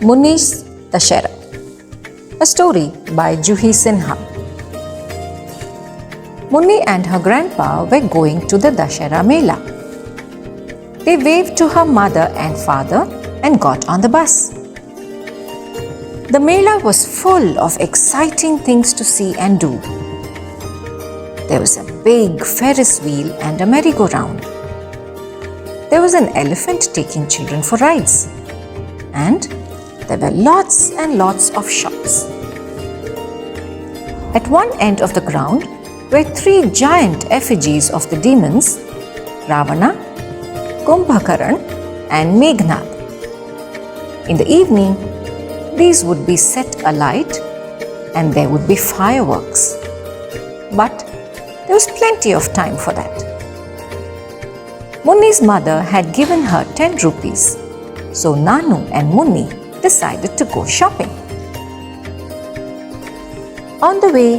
Munni's Dusshera. A story by Juhi Sinha. Munni and her grandpa were going to the Dusshera Mela. They waved to her mother and father and got on the bus. The Mela was full of exciting things to see and do. There was a big Ferris wheel and a merry-go-round. There was an elephant taking children for rides. And there were lots and lots of shops. At one end of the ground were 3 giant effigies of the demons, Ravana, Kumbhakaran and Meghnad. In the evening, these would be set alight and there would be fireworks. But there was plenty of time for that. Munni's mother had given her 10 rupees, so Nanu and Munni decided to go shopping. On the way,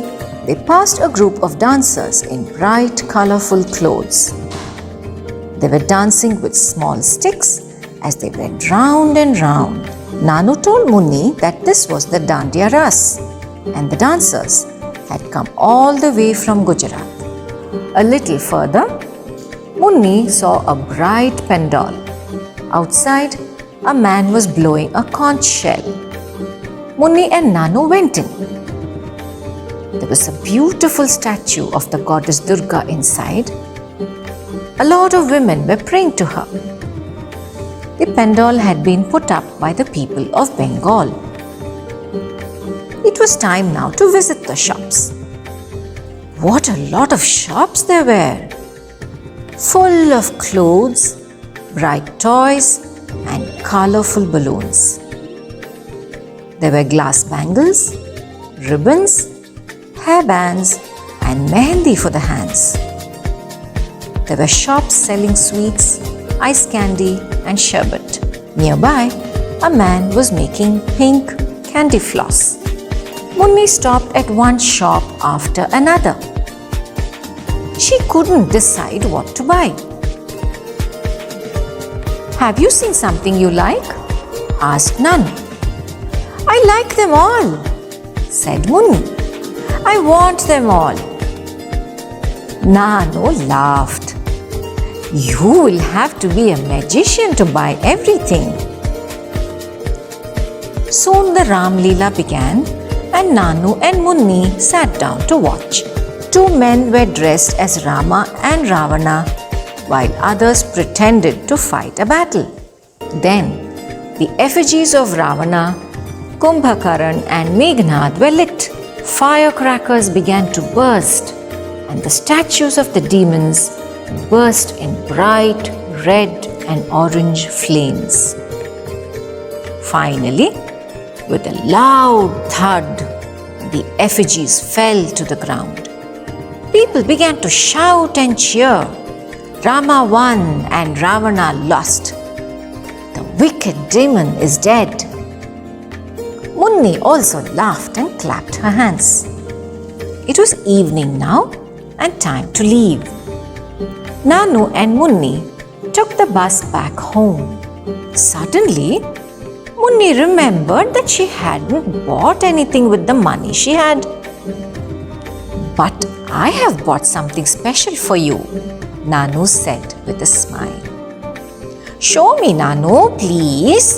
they passed a group of dancers in bright, colorful clothes. They were dancing with small sticks as they went round and round. Nanu told Munni that this was the Dandiya Ras, and the dancers had come all the way from Gujarat. A little further, Munni saw a bright pandal. Outside, a man was blowing a conch shell. Munni and Nanu went in. There was a beautiful statue of the goddess Durga inside. A lot of women were praying to her. The pandal had been put up by the people of Bengal. It was time now to visit the shops. What a lot of shops there were! Full of clothes, bright toys and colorful balloons. There were glass bangles, ribbons, hairbands and mehendi for the hands. There were shops selling sweets, ice candy and sherbet. Nearby, a man was making pink candy floss. Munni stopped at one shop after another. She couldn't decide what to buy. "Have you seen something you like?" asked Nanu. "I like them all," said Munni. "I want them all." Nanu laughed. "You will have to be a magician to buy everything." Soon the Ram Leela began and Nanu and Munni sat down to watch. 2 men were dressed as Rama and Ravana while others pretended to fight a battle. Then the effigies of Ravana, Kumbhakaran and Meghnad were lit. Firecrackers began to burst and the statues of the demons burst in bright red and orange flames. Finally, with a loud thud, the effigies fell to the ground. People began to shout and cheer. Rama won and Ravana lost. The wicked demon is dead. Munni also laughed and clapped her hands. It was evening now and time to leave. Nanu and Munni took the bus back home. Suddenly, Munni remembered that she hadn't bought anything with the money she had. "But I have bought something special for you," Nanu said with a smile. "Show me, Nanu, please,"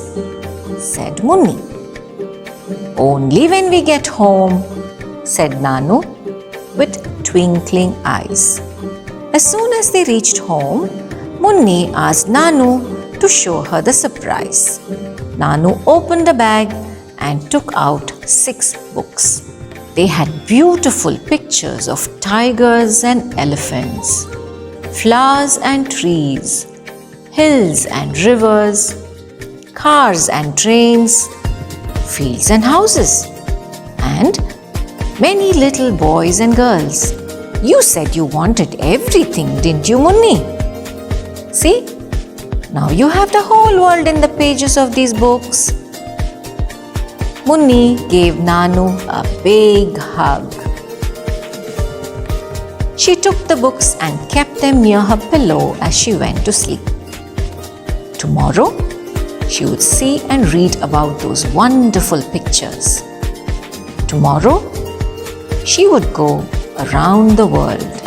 said Munni. "Only when we get home," said Nanu with twinkling eyes. As soon as they reached home, Munni asked Nanu to show her the surprise. Nanu opened the bag and took out 6 books. They had beautiful pictures of tigers and elephants, flowers and trees, hills and rivers, cars and trains, fields and houses, and many little boys and girls. "You said you wanted everything, didn't you, Munni? See, now you have the whole world in the pages of these books." Munni gave Nanu a big hug. She took the books and kept them near her pillow as she went to sleep. Tomorrow, she would see and read about those wonderful pictures. Tomorrow, she would go around the world.